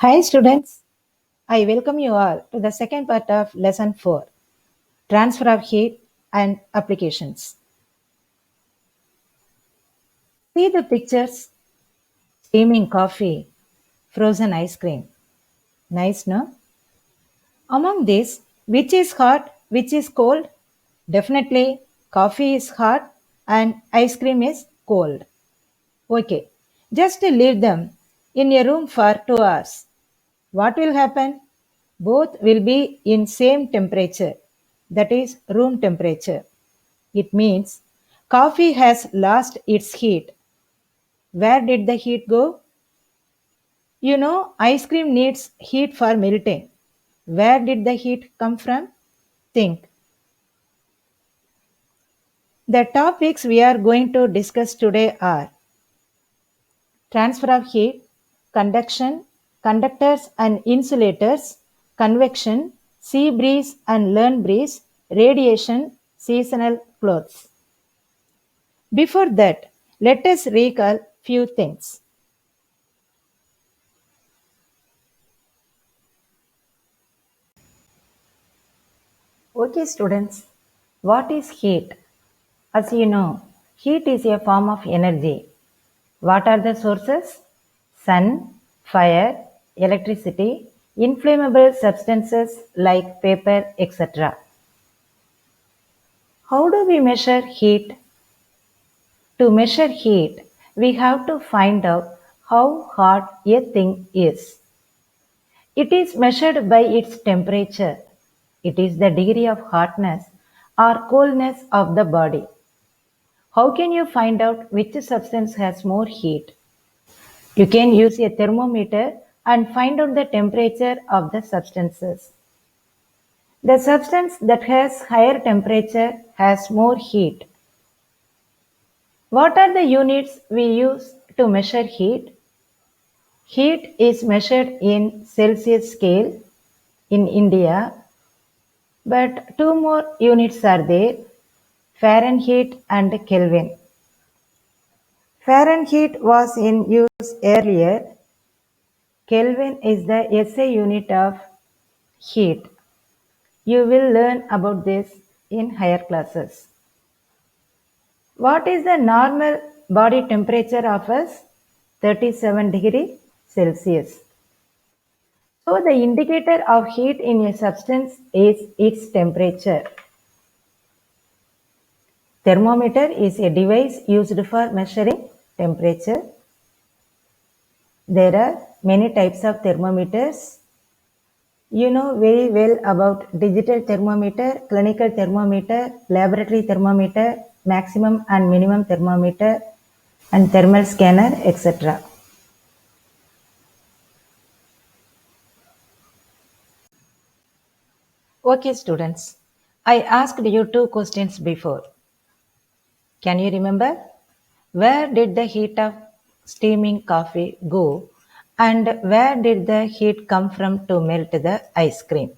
Hi students, I welcome you all to the second part of lesson 4, transfer of heat and applications. See the pictures, steaming coffee, frozen ice cream. Nice, no? Among these, which is hot, which is cold? Definitely, coffee is hot and ice cream is cold. Okay, just leave them in a room for 2 hours. What will happen? Both will be in same temperature, that is room temperature. It means coffee has lost its heat. Where did the heat go? You know, ice cream needs heat for melting. Where did the heat come from? Think. The topics we are going to discuss today are transfer of heat, conduction, conductors and insulators, convection, sea breeze and land breeze, radiation, seasonal clothes. Before that, let us recall few things. Okay, students, what is heat? As you know, heat is a form of energy. What are the sources? Sun, fire, electricity, inflammable substances like paper, etc. How do we measure heat? To measure heat, we have to find out how hot a thing is. It is measured by its temperature. It is the degree of hotness or coldness of the body. How can you find out which substance has more heat? You can use a thermometer and find out the temperature of the substances. The substance that has higher temperature has more heat. What are the units we use to measure heat? Heat is measured in Celsius scale in India, but two more units are there, Fahrenheit and Kelvin. Fahrenheit was in use earlier. Kelvin is the SI unit of heat. You will learn about this in higher classes. What is the normal body temperature of us? 37 degree Celsius. So the indicator of heat in a substance is its temperature. Thermometer is a device used for measuring temperature. There are many types of thermometers. You know very well about digital thermometer, clinical thermometer, laboratory thermometer, maximum and minimum thermometer, and thermal scanner, etc. Okay, students, I asked you two questions before. Can you remember? Where did the heat of steaming coffee go and where did the heat come from to melt the ice cream?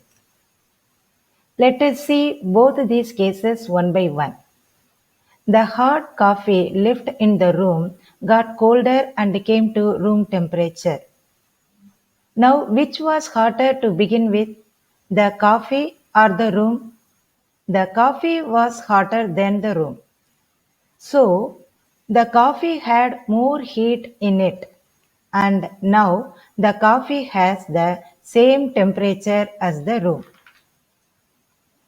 Let us see both these cases one by one. The hot coffee left in the room got colder and came to room temperature. Now, which was hotter to begin with, the coffee or the room? The coffee was hotter than the room. So, the coffee had more heat in it, and now the coffee has the same temperature as the room.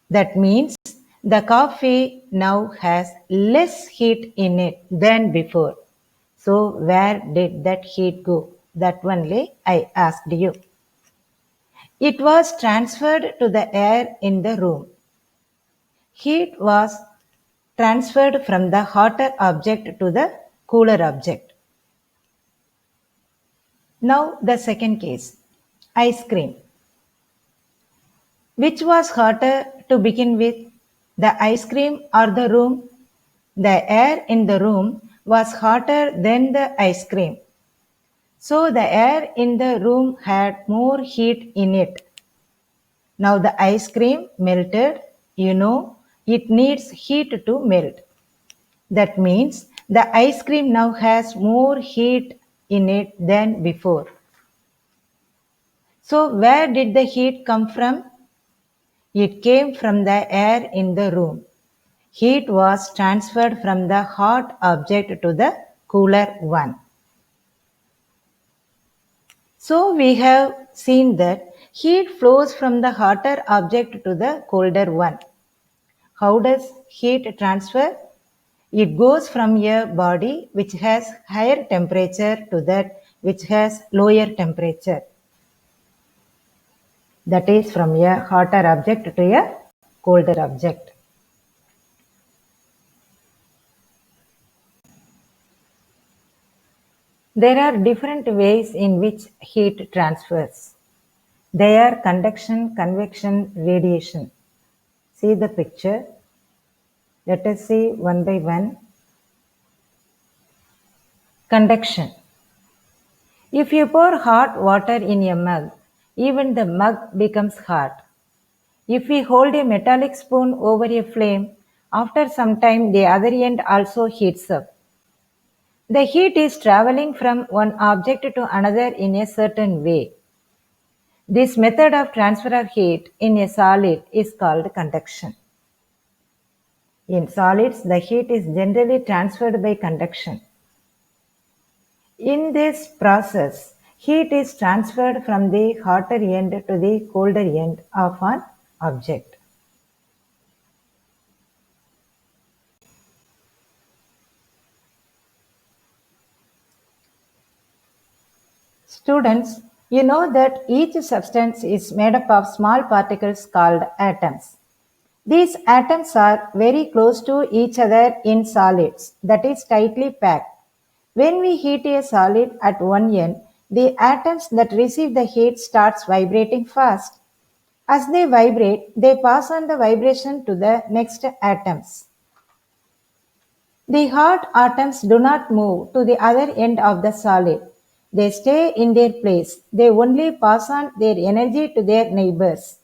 That means the coffee now has less heat in it than before. So, where did that heat go? That only I asked you. It was transferred to the air in the room. Heat was transferred from the hotter object to the cooler object. Now the second case, ice cream. Which was hotter to begin with, the ice cream or the room? The air in the room was hotter than the ice cream. So the air in the room had more heat in it. Now the ice cream melted, you know, it needs heat to melt. That means the ice cream now has more heat in it than before. So, where did the heat come from? It came from the air in the room. Heat was transferred from the hot object to the cooler one. So we have seen that heat flows from the hotter object to the colder one. How does heat transfer? It goes from a body which has higher temperature to that which has lower temperature. That is from a hotter object to a colder object. There are different ways in which heat transfers. They are conduction, convection, radiation. See the picture. Let us see one by one. Conduction. If you pour hot water in a mug, even the mug becomes hot. If we hold a metallic spoon over a flame, after some time the other end also heats up. The heat is traveling from one object to another in a certain way. This method of transfer of heat in a solid is called conduction. In solids, the heat is generally transferred by conduction. In this process, heat is transferred from the hotter end to the colder end of an object. Students, you know that each substance is made up of small particles called atoms. These atoms are very close to each other in solids, that is tightly packed. When we heat a solid at one end, the atoms that receive the heat starts vibrating fast. As they vibrate, they pass on the vibration to the next atoms. The hot atoms do not move to the other end of the solid. They stay in their place. They only pass on their energy to their neighbors.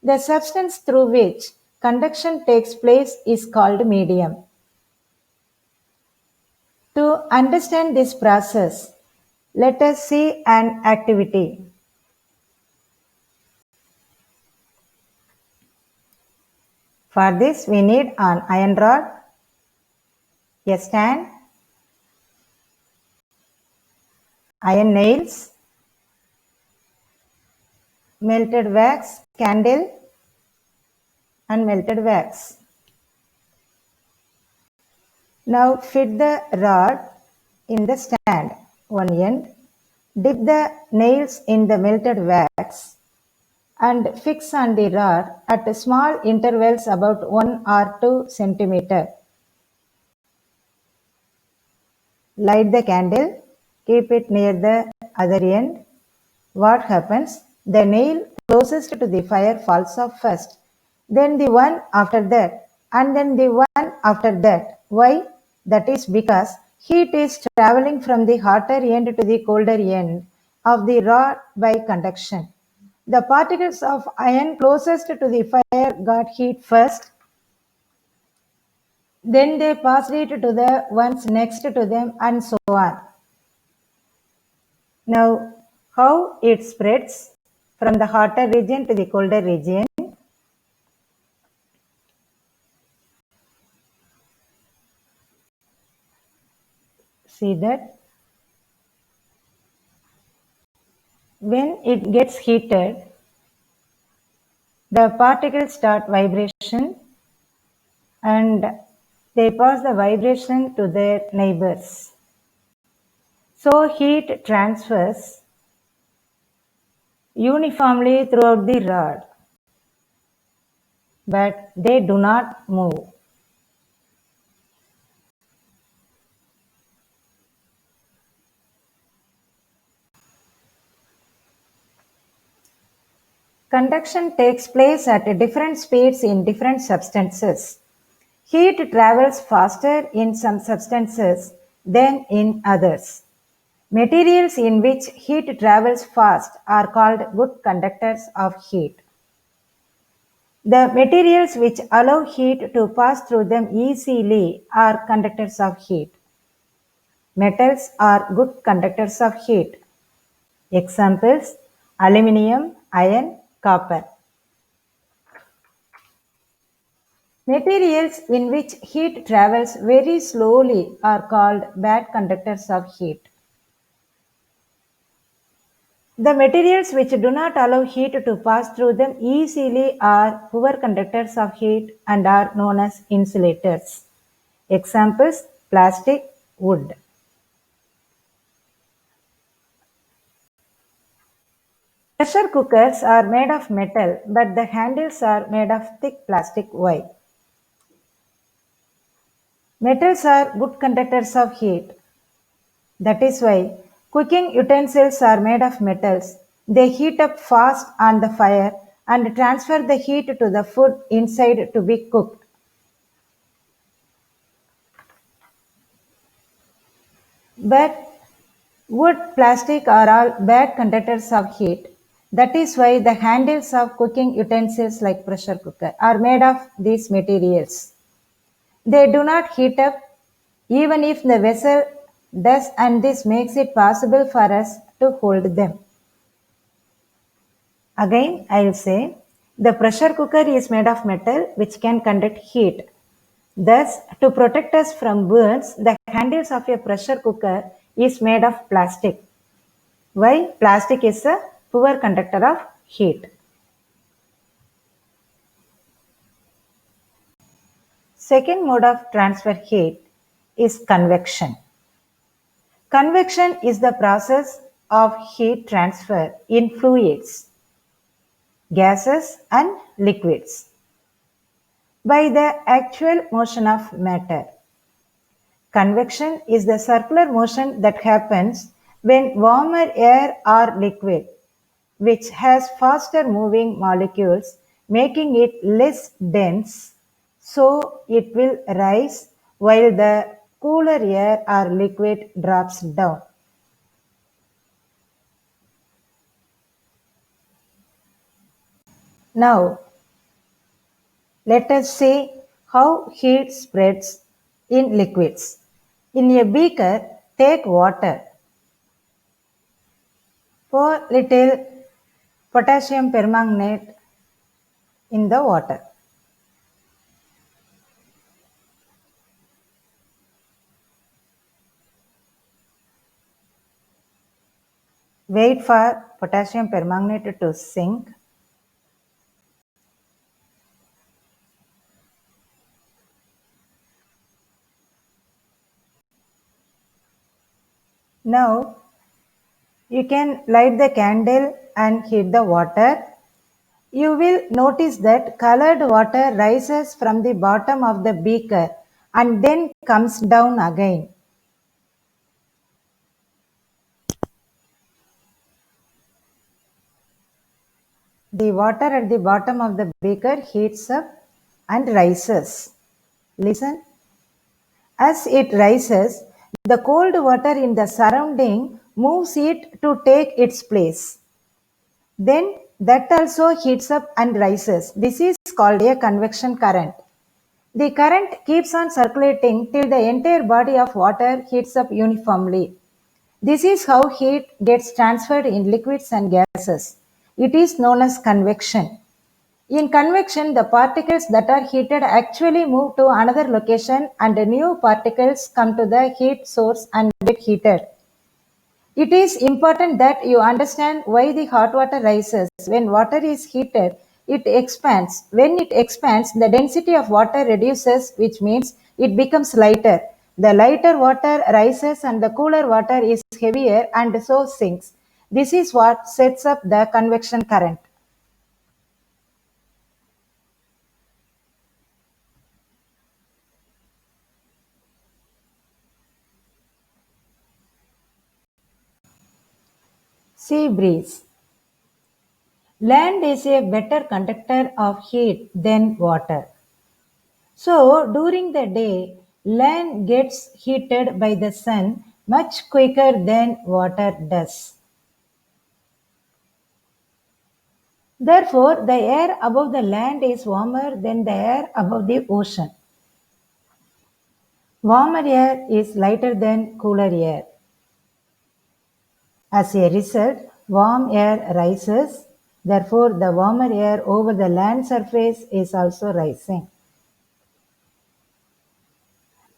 The substance through which conduction takes place is called medium. To understand this process, let us see an activity. For this, we need an iron rod, a stand, iron nails, melted wax, candle, and melted wax. Now fit the rod in the stand, one end, dip the nails in the melted wax, and fix on the rod at small intervals about 1 or 2 centimeter. Light the candle, keep it near the other end. What happens? The nail closest to the fire falls off first, then the one after that, and then the one after that. Why? That is because heat is traveling from the hotter end to the colder end of the rod by conduction. The particles of iron closest to the fire got heat first, then they passed it to the ones next to them, and so on. Now, how it spreads from the hotter region to the colder region. See that when it gets heated, the particles start vibration and they pass the vibration to their neighbors. So heat transfers uniformly throughout the rod, but they do not move. Conduction takes place at different speeds in different substances. Heat travels faster in some substances than in others. Materials in which heat travels fast are called good conductors of heat. The materials which allow heat to pass through them easily are conductors of heat. Metals are good conductors of heat. Examples: Aluminium, iron, copper. Materials in which heat travels very slowly are called bad conductors of heat. The materials which do not allow heat to pass through them easily are poor conductors of heat and are known as insulators. Examples: plastic, wood. Pressure cookers are made of metal, but the handles are made of thick plastic. Why? Metals are good conductors of heat. That is why cooking utensils are made of metals. They heat up fast on the fire and transfer the heat to the food inside to be cooked. But wood, plastic are all bad conductors of heat. That is why the handles of cooking utensils like pressure cooker are made of these materials. They do not heat up even if the vessel does, and this makes it possible for us to hold them. Again, I will say the pressure cooker is made of metal which can conduct heat. Thus, to protect us from burns, the handles of a pressure cooker is made of plastic. Why? Plastic is a poor conductor of heat. Second mode of transfer heat is convection. Convection is the process of heat transfer in fluids, gases, and liquids by the actual motion of matter. Convection is the circular motion that happens when warmer air or liquid, which has faster moving molecules, making it less dense, so it will rise while the cooler air or liquid drops down. Now, let us see how heat spreads in liquids. In a beaker, take water. Pour little potassium permanganate in the water. Wait for potassium permanganate to sink. Now you can light the candle and heat the water. You will notice that colored water rises from the bottom of the beaker and then comes down again. The water at the bottom of the beaker heats up and rises. Listen. As it rises, the cold water in the surrounding moves it to take its place. Then that also heats up and rises. This is called a convection current. The current keeps on circulating till the entire body of water heats up uniformly. This is how heat gets transferred in liquids and gases. It is known as convection. In convection, the particles that are heated actually move to another location and new particles come to the heat source and get heated. It is important that you understand why the hot water rises. When water is heated, it expands. When it expands, the density of water reduces, which means it becomes lighter. The lighter water rises and the cooler water is heavier and so sinks. This is what sets up the convection current. Sea breeze. Land is a better conductor of heat than water. So, during the day, land gets heated by the sun much quicker than water does. Therefore, the air above the land is warmer than the air above the ocean. Warmer air is lighter than cooler air. As a result, Warm air rises, therefore, the warmer air over the land surface is also rising.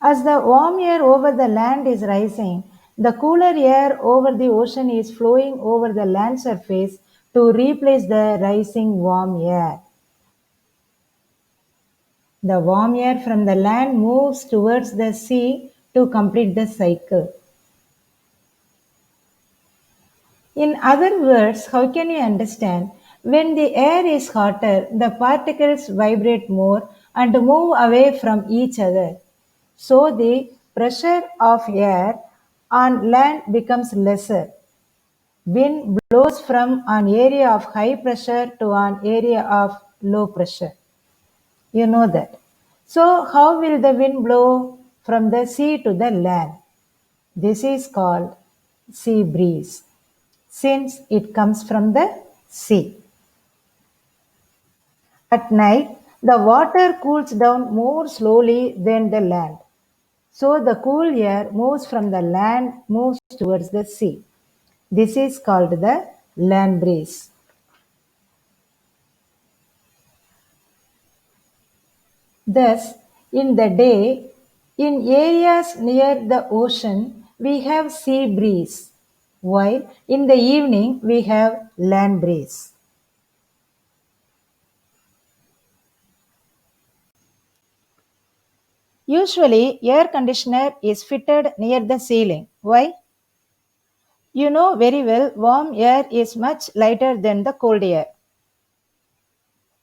As the warm air over the land is rising, the cooler air over the ocean is flowing over the land surface to replace the rising warm air. The warm air from the land moves towards the sea to complete the cycle. In other words, how can you understand? When the air is hotter, the particles vibrate more and move away from each other. So the pressure of air on land becomes lesser. Wind blows from an area of high pressure to an area of low pressure. You know that. So, how will the wind blow from the sea to the land? This is called sea breeze, since it comes from the sea. At night, the water cools down more slowly than the land. So the cool air moves from the land moves towards the sea. This is called the land breeze. Thus, in the day, in areas near the ocean, we have sea breeze, while in the evening we have land breeze. Usually, air conditioner is fitted near the ceiling. Why? You know very well warm air is much lighter than the cold air.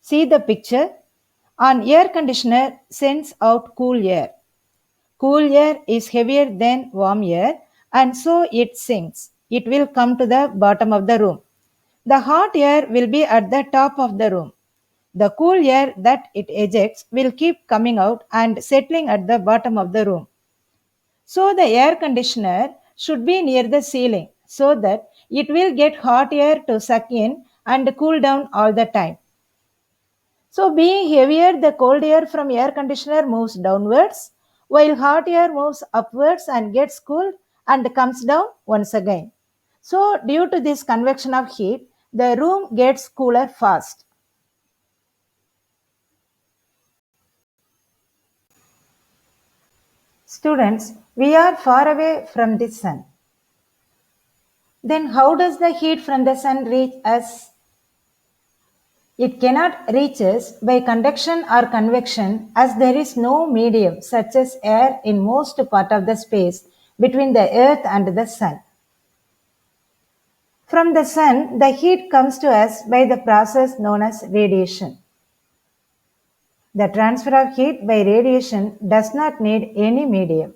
See the picture. An air conditioner sends out cool air. Cool air is heavier than warm air and so it sinks. It will come to the bottom of the room. The hot air will be at the top of the room. The cool air that it ejects will keep coming out and settling at the bottom of the room. So the air conditioner should be near the ceiling so that it will get hot air to suck in and cool down all the time. So being heavier, the cold air from air conditioner moves downwards, while hot air moves upwards and gets cooled and comes down once again. So due to this convection of heat, the room gets cooler fast. Students, we are far away from the sun. Then how does the heat from the sun reach us? It cannot reach us by conduction or convection as there is no medium such as air in most part of the space between the earth and the sun. From the sun, the heat comes to us by the process known as radiation. The transfer of heat by radiation does not need any medium.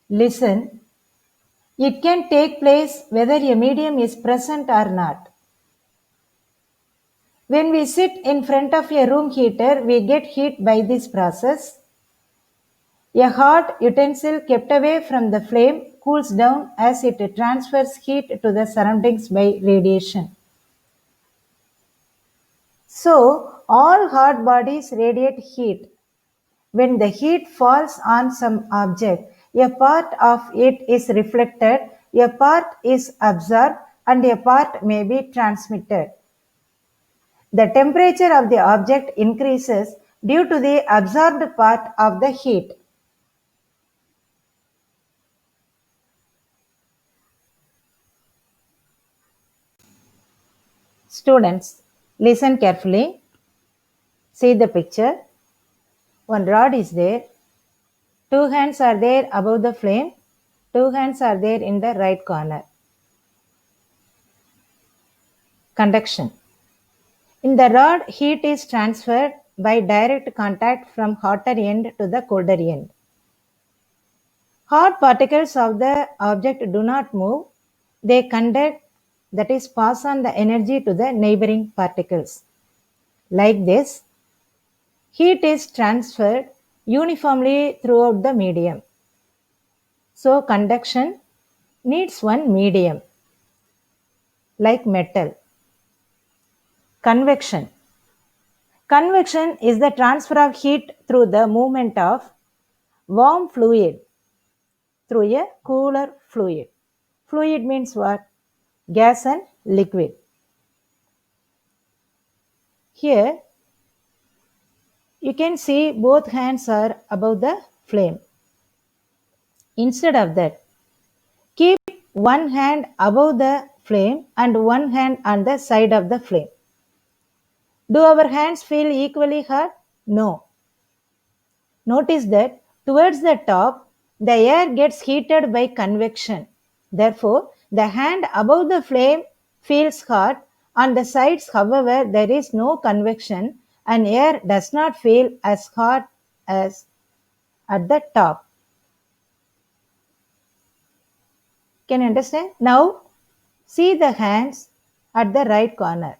Listen, it can take place whether a medium is present or not. When we sit in front of a room heater, we get heat by this process. A hot utensil kept away from the flame cools down as it transfers heat to the surroundings by radiation. So, all hot bodies radiate heat. When the heat falls on some object, a part of it is reflected, a part is absorbed, and a part may be transmitted. The temperature of the object increases due to the absorbed part of the heat. Students, listen carefully. See the picture. One rod is there. Two hands are there above the flame. Two hands are there in the right corner. Conduction. In the rod, heat is transferred by direct contact from hotter end to the colder end. Hot particles of the object do not move. They conduct, that is, pass on the energy to the neighboring particles. Like this, heat is transferred uniformly throughout the medium. So, conduction needs one medium, like metal. Convection. Convection is the transfer of heat through the movement of warm fluid through a cooler fluid. Fluid means what? Gas and liquid. Here you can see both hands are above the flame. Instead of that, keep one hand above the flame and one hand on the side of the flame. Do our hands feel equally hot? No. Notice that towards the top, the air gets heated by convection. Therefore, the hand above the flame feels hot. On the sides, however, there is no convection and air does not feel as hot as at the top. Can you understand? Now, see the hands at the right corner.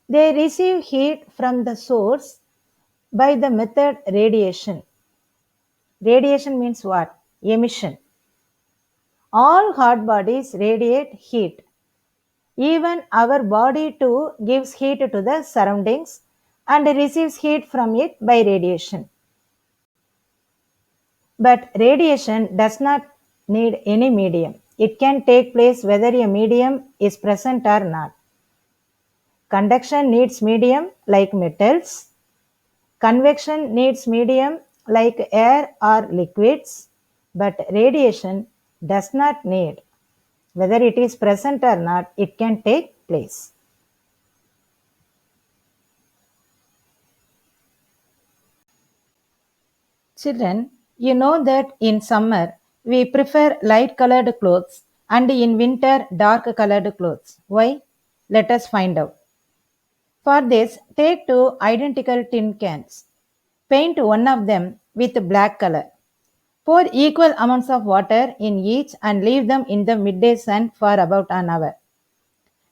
They receive heat from the source by the method radiation. Radiation means what? Emission. All hot bodies radiate heat. Even our body too gives heat to the surroundings and receives heat from it by radiation. But radiation does not need any medium. It can take place whether a medium is present or not. Conduction needs medium like metals. Convection needs medium like air or liquids. But radiation does not need. Whether it is present or not, it can take place. Children, you know that in summer we prefer light colored clothes and in winter dark colored clothes. Why? Let us find out. For this, take two identical tin cans. Paint one of them with black color. Pour equal amounts of water in each and leave them in the midday sun for about an hour.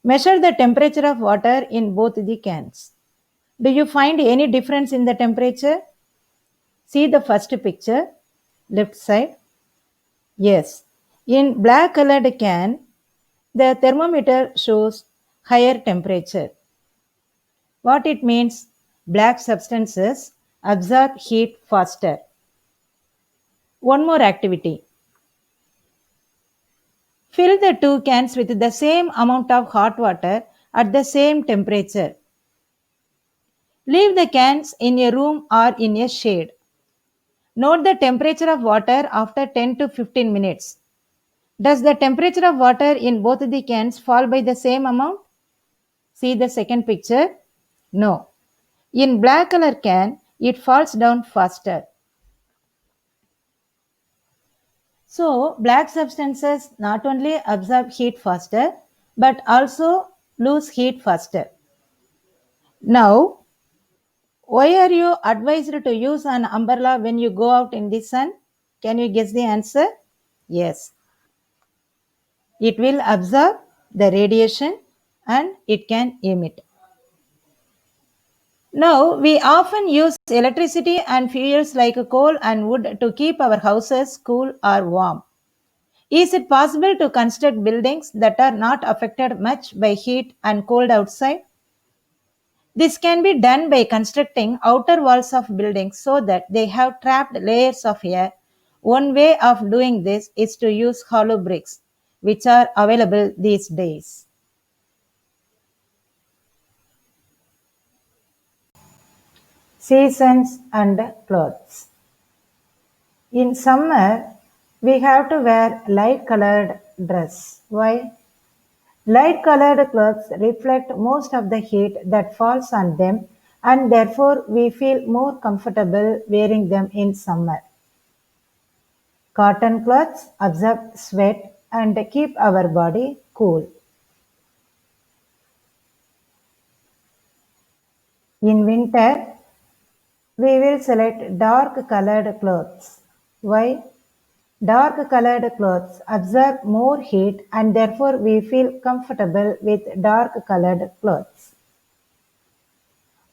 Measure the temperature of water in both the cans. Do you find any difference in the temperature? See the first picture, left side. Yes, in black colored can, the thermometer shows higher temperature. What it means? Black substances absorb heat faster. One more activity. Fill the two cans with the same amount of hot water at the same temperature. Leave the cans in a room or in a shade. Note the temperature of water after 10 to 15 minutes. Does the temperature of water in both the cans fall by the same amount? See the second picture? No. In black color can, it falls down faster. So, black substances not only absorb heat faster, but also lose heat faster. Now, why are you advised to use an umbrella when you go out in the sun? Can you guess the answer? Yes. It will absorb the radiation and it can emit. Now, we often use electricity and fuels like coal and wood to keep our houses cool or warm. Is it possible to construct buildings that are not affected much by heat and cold outside? This can be done by constructing outer walls of buildings so that they have trapped layers of air. One way of doing this is to use hollow bricks, which are available these days. Seasons and clothes. In summer, we have to wear light colored dress. Why? Light colored clothes reflect most of the heat that falls on them and therefore we feel more comfortable wearing them in summer. Cotton clothes absorb sweat and keep our body cool. In winter, we will select dark colored clothes. Why? Dark colored clothes absorb more heat and therefore we feel comfortable with dark colored clothes.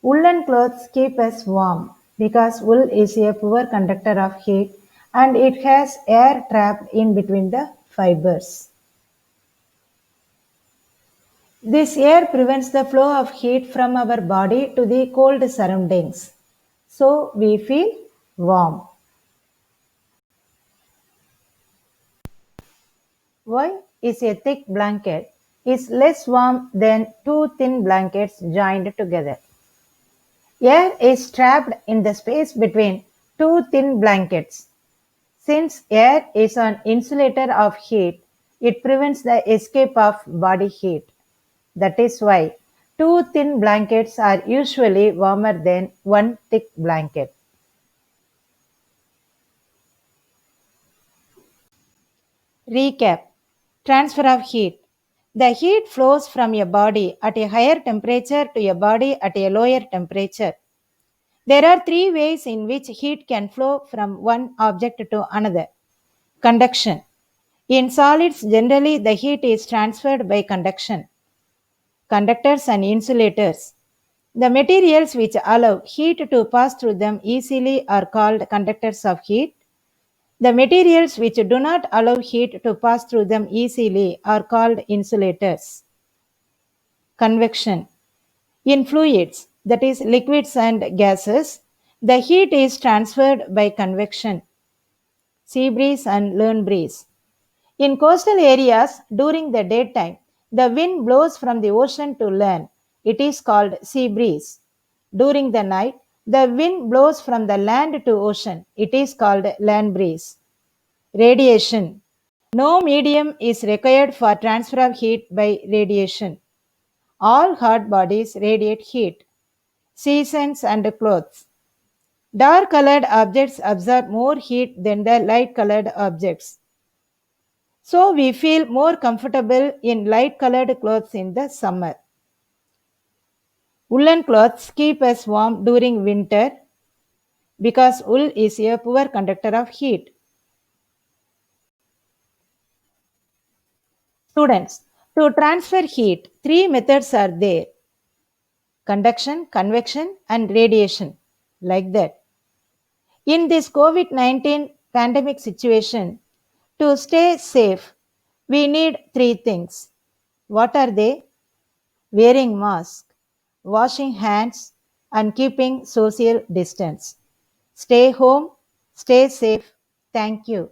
Woolen clothes keep us warm because wool is a poor conductor of heat and it has air trapped in between the fibers. This air prevents the flow of heat from our body to the cold surroundings. So we feel warm. Why is a thick blanket is less warm than two thin blankets joined together. Air is trapped in the space between two thin blankets. Since air is an insulator of heat, it prevents the escape of body heat. That is why two thin blankets are usually warmer than one thick blanket. Recap. Transfer of heat. The heat flows from a body at a higher temperature to a body at a lower temperature. There are three ways in which heat can flow from one object to another. Conduction. In solids, generally the heat is transferred by conduction. Conductors and insulators. The materials which allow heat to pass through them easily are called conductors of heat. The materials which do not allow heat to pass through them easily are called insulators. Convection. In fluids, that is, liquids and gases, the heat is transferred by convection. Sea breeze and land breeze. In coastal areas, during the daytime, the wind blows from the ocean to land. It is called sea breeze. During the night, the wind blows from the land to ocean. It is called land breeze. Radiation. No medium is required for transfer of heat by radiation. All hot bodies radiate heat. Seasons and clothes. Dark colored objects absorb more heat than the light colored objects. So we feel more comfortable in light colored clothes in the summer. Woolen clothes keep us warm during winter because wool is a poor conductor of heat. Students, to transfer heat, three methods are there: conduction, convection, and radiation. Like that. In this COVID 19 pandemic situation, to stay safe, we need three things. What are they? Wearing mask, washing hands, and keeping social distance. Stay home, stay safe. Thank you.